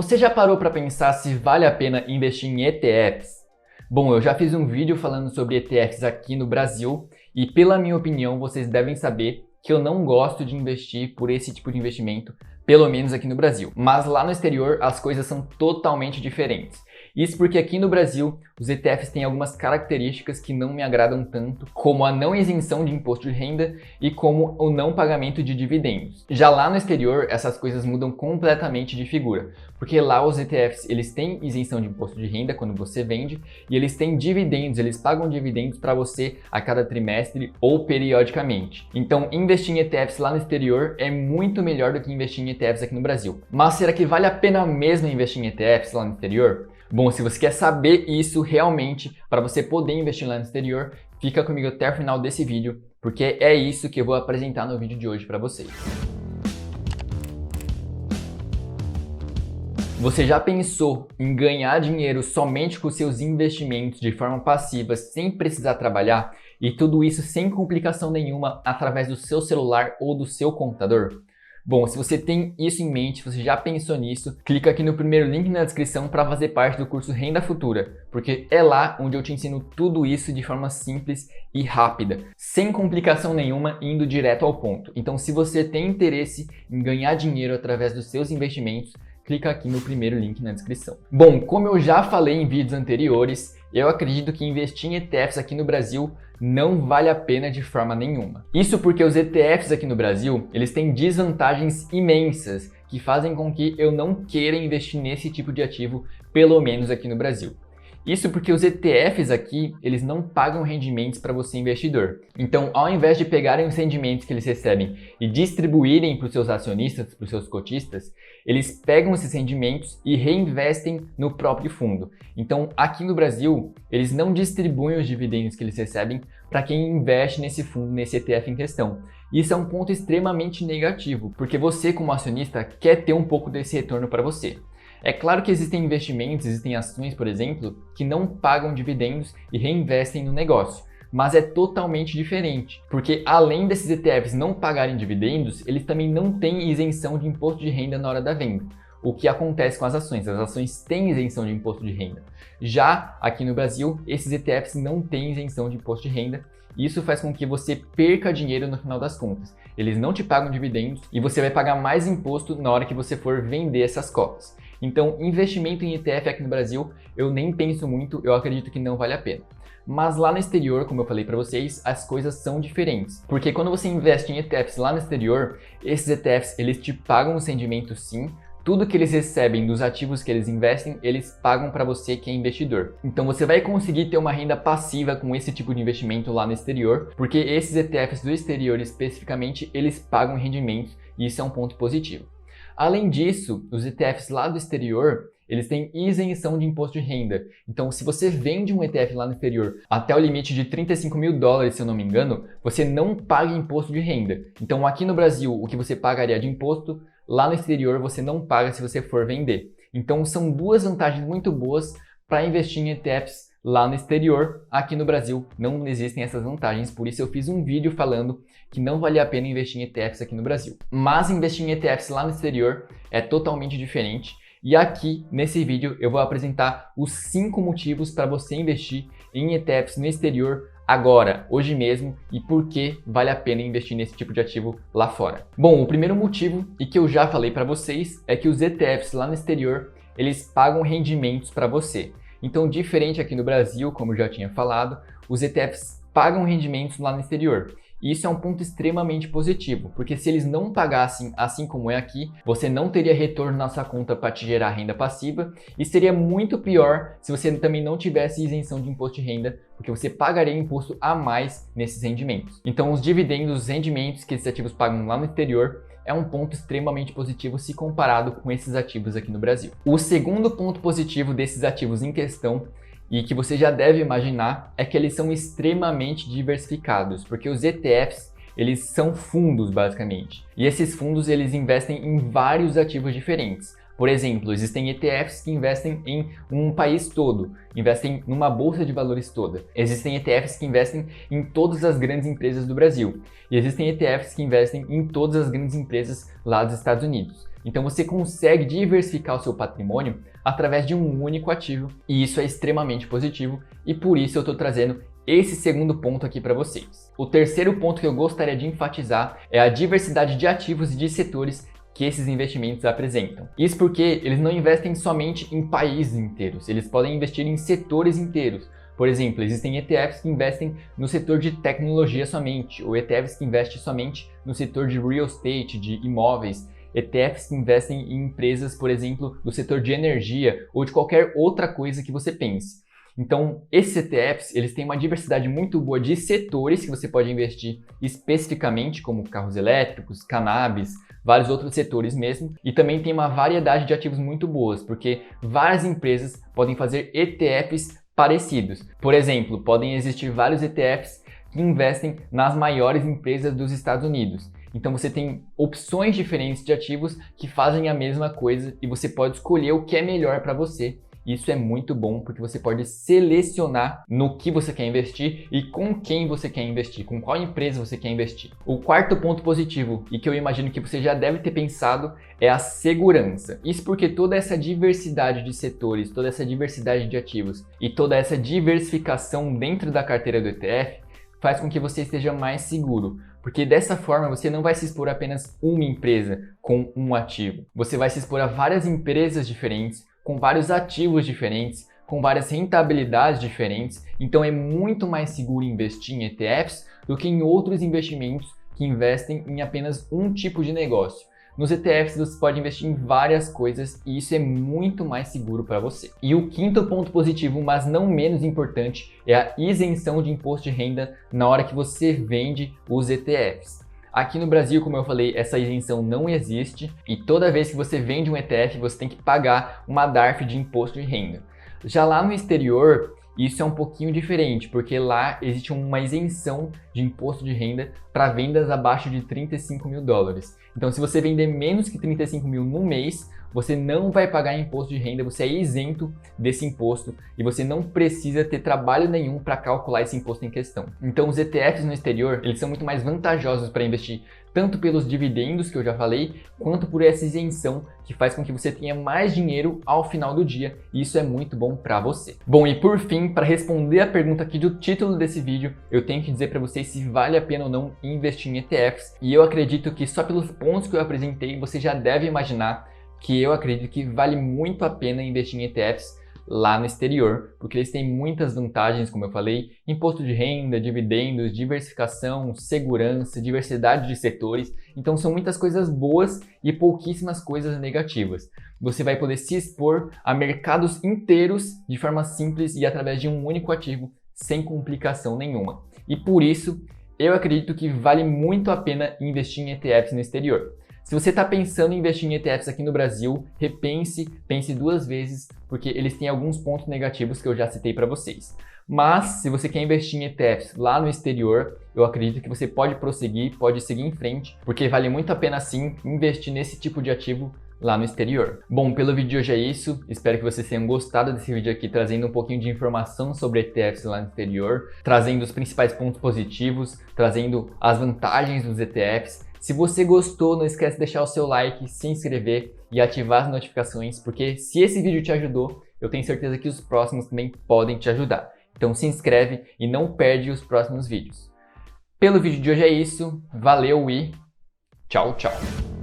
Você já parou para pensar se vale a pena investir em ETFs? Bom, eu já fiz um vídeo falando sobre ETFs aqui no Brasil e, pela minha opinião, vocês devem saber que eu não gosto de investir por esse tipo de investimento, pelo menos aqui no Brasil. Mas lá no exterior as coisas são totalmente diferentes. Isso porque aqui no Brasil os ETFs têm algumas características que não me agradam tanto, como a não isenção de imposto de renda e como o não pagamento de dividendos. Já lá no exterior essas coisas mudam completamente de figura, porque lá os ETFs eles têm isenção de imposto de renda quando você vende e eles têm dividendos, eles pagam dividendos para você a cada trimestre ou periodicamente. Então investir em ETFs lá no exterior é muito melhor do que investir em ETFs aqui no Brasil. Mas será que vale a pena mesmo investir em ETFs lá no exterior? Bom, se você quer saber isso realmente para você poder investir lá no exterior, fica comigo até o final desse vídeo, porque é isso que eu vou apresentar no vídeo de hoje para vocês. Você já pensou em ganhar dinheiro somente com seus investimentos de forma passiva, sem precisar trabalhar? E tudo isso sem complicação nenhuma através do seu celular ou do seu computador? Bom, se você tem isso em mente, você já pensou nisso, clica aqui no primeiro link na descrição para fazer parte do curso Renda Futura, porque é lá onde eu te ensino tudo isso de forma simples e rápida, sem complicação nenhuma, indo direto ao ponto. Então, se você tem interesse em ganhar dinheiro através dos seus investimentos, clica aqui no primeiro link na descrição. Bom, como eu já falei em vídeos anteriores, eu acredito que investir em ETFs aqui no Brasil não vale a pena de forma nenhuma. Isso porque os ETFs aqui no Brasil, eles têm desvantagens imensas que fazem com que eu não queira investir nesse tipo de ativo, pelo menos aqui no Brasil. Isso porque os ETFs aqui, eles não pagam rendimentos para você investidor. Então, ao invés de pegarem os rendimentos que eles recebem e distribuírem para os seus acionistas, para os seus cotistas, eles pegam esses rendimentos e reinvestem no próprio fundo. Então, aqui no Brasil, eles não distribuem os dividendos que eles recebem para quem investe nesse fundo, nesse ETF em questão. Isso é um ponto extremamente negativo, porque você, como acionista, quer ter um pouco desse retorno para você. É claro que existem investimentos, existem ações, por exemplo, que não pagam dividendos e reinvestem no negócio, mas é totalmente diferente, porque além desses ETFs não pagarem dividendos, eles também não têm isenção de imposto de renda na hora da venda. O que acontece com as ações têm isenção de imposto de renda. Já aqui no Brasil, esses ETFs não têm isenção de imposto de renda. Isso faz com que você perca dinheiro no final das contas. Eles não te pagam dividendos e você vai pagar mais imposto na hora que você for vender essas cotas. Então, investimento em ETF aqui no Brasil, eu nem penso muito, eu acredito que não vale a pena. Mas lá no exterior, como eu falei para vocês, as coisas são diferentes. Porque quando você investe em ETFs lá no exterior, esses ETFs, eles te pagam os rendimentos sim. Tudo que eles recebem dos ativos que eles investem, eles pagam para você que é investidor. Então você vai conseguir ter uma renda passiva com esse tipo de investimento lá no exterior, porque esses ETFs do exterior especificamente, eles pagam rendimentos e isso é um ponto positivo. Além disso, os ETFs lá do exterior, eles têm isenção de imposto de renda. Então, se você vende um ETF lá no exterior até o limite de $35.000, se eu não me engano, você não paga imposto de renda. Então, aqui no Brasil, o que você pagaria de imposto, lá no exterior você não paga se você for vender. Então, são duas vantagens muito boas para investir em ETFs lá no exterior. Aqui no Brasil não existem essas vantagens, por isso eu fiz um vídeo falando que não vale a pena investir em ETFs aqui no Brasil. Mas investir em ETFs lá no exterior é totalmente diferente. E aqui, nesse vídeo, eu vou apresentar os 5 motivos para você investir em ETFs no exterior agora, hoje mesmo, e por que vale a pena investir nesse tipo de ativo lá fora. Bom, o primeiro motivo, e que eu já falei para vocês, é que os ETFs lá no exterior, eles pagam rendimentos para você. Então, diferente aqui no Brasil, como eu já tinha falado, os ETFs pagam rendimentos lá no exterior. E isso é um ponto extremamente positivo, porque se eles não pagassem assim como é aqui, você não teria retorno na sua conta para te gerar renda passiva e seria muito pior se você também não tivesse isenção de imposto de renda, porque você pagaria imposto a mais nesses rendimentos. Então os dividendos, os rendimentos que esses ativos pagam lá no exterior é um ponto extremamente positivo se comparado com esses ativos aqui no Brasil. O segundo ponto positivo desses ativos em questão e que você já deve imaginar é que eles são extremamente diversificados, porque os ETFs, eles são fundos basicamente. E esses fundos, eles investem em vários ativos diferentes. Por exemplo, existem ETFs que investem em um país todo, investem numa bolsa de valores toda. Existem ETFs que investem em todas as grandes empresas do Brasil. E existem ETFs que investem em todas as grandes empresas lá dos Estados Unidos. Então você consegue diversificar o seu patrimônio através de um único ativo, e isso é extremamente positivo, e por isso eu estou trazendo esse segundo ponto aqui para vocês. O terceiro ponto que eu gostaria de enfatizar é a diversidade de ativos e de setores que esses investimentos apresentam. Isso porque eles não investem somente em países inteiros, eles podem investir em setores inteiros. Por exemplo, existem ETFs que investem no setor de tecnologia somente, ou ETFs que investem somente no setor de real estate, de imóveis, ETFs que investem em empresas, por exemplo, do setor de energia ou de qualquer outra coisa que você pense. Então, esses ETFs, eles têm uma diversidade muito boa de setores que você pode investir especificamente, como carros elétricos, cannabis, vários outros setores mesmo, e também tem uma variedade de ativos muito boas, porque várias empresas podem fazer ETFs parecidos. Por exemplo, podem existir vários ETFs que investem nas maiores empresas dos Estados Unidos. Então você tem opções diferentes de ativos que fazem a mesma coisa e você pode escolher o que é melhor para você. Isso é muito bom porque você pode selecionar no que você quer investir e com quem você quer investir, com qual empresa você quer investir. O quarto ponto positivo, e que eu imagino que você já deve ter pensado, é a segurança. Isso porque toda essa diversidade de setores, toda essa diversidade de ativos e toda essa diversificação dentro da carteira do ETF faz com que você esteja mais seguro. Porque dessa forma você não vai se expor a apenas uma empresa com um ativo. Você vai se expor a várias empresas diferentes, com vários ativos diferentes, com várias rentabilidades diferentes, então é muito mais seguro investir em ETFs do que em outros investimentos que investem em apenas um tipo de negócio. Nos ETFs você pode investir em várias coisas e isso é muito mais seguro para você. E o quinto ponto positivo, mas não menos importante, é a isenção de imposto de renda na hora que você vende os ETFs. Aqui no Brasil, como eu falei, essa isenção não existe e toda vez que você vende um ETF, você tem que pagar uma DARF de imposto de renda. Já lá no exterior, isso é um pouquinho diferente, porque lá existe uma isenção de imposto de renda para vendas abaixo de 35 mil dólares. Então, se você vender menos que 35 mil no mês, você não vai pagar imposto de renda, você é isento desse imposto e você não precisa ter trabalho nenhum para calcular esse imposto em questão. Então, os ETFs no exterior, eles são muito mais vantajosos para investir, tanto pelos dividendos que eu já falei, quanto por essa isenção que faz com que você tenha mais dinheiro ao final do dia, e isso é muito bom para você. Bom, e por fim, para responder a pergunta aqui do título desse vídeo, eu tenho que dizer para vocês se vale a pena ou não investir em ETFs, e eu acredito que só pelos pontos que eu apresentei, você já deve imaginar que eu acredito que vale muito a pena investir em ETFs lá no exterior, porque eles têm muitas vantagens, como eu falei, imposto de renda, dividendos, diversificação, segurança, diversidade de setores, então são muitas coisas boas e pouquíssimas coisas negativas. Você vai poder se expor a mercados inteiros de forma simples e através de um único ativo, sem complicação nenhuma. E por isso, eu acredito que vale muito a pena investir em ETFs no exterior. Se você está pensando em investir em ETFs aqui no Brasil, pense duas vezes, porque eles têm alguns pontos negativos que eu já citei para vocês. Mas, se você quer investir em ETFs lá no exterior, eu acredito que você pode prosseguir, pode seguir em frente, porque vale muito a pena sim investir nesse tipo de ativo lá no exterior. Bom, pelo vídeo de hoje é isso, espero que vocês tenham gostado desse vídeo aqui, trazendo um pouquinho de informação sobre ETFs lá no exterior, trazendo os principais pontos positivos, trazendo as vantagens dos ETFs. Se você gostou, não esquece de deixar o seu like, se inscrever e ativar as notificações, porque se esse vídeo te ajudou, eu tenho certeza que os próximos também podem te ajudar. Então se inscreve e não perde os próximos vídeos. Pelo vídeo de hoje é isso, valeu e tchau, tchau!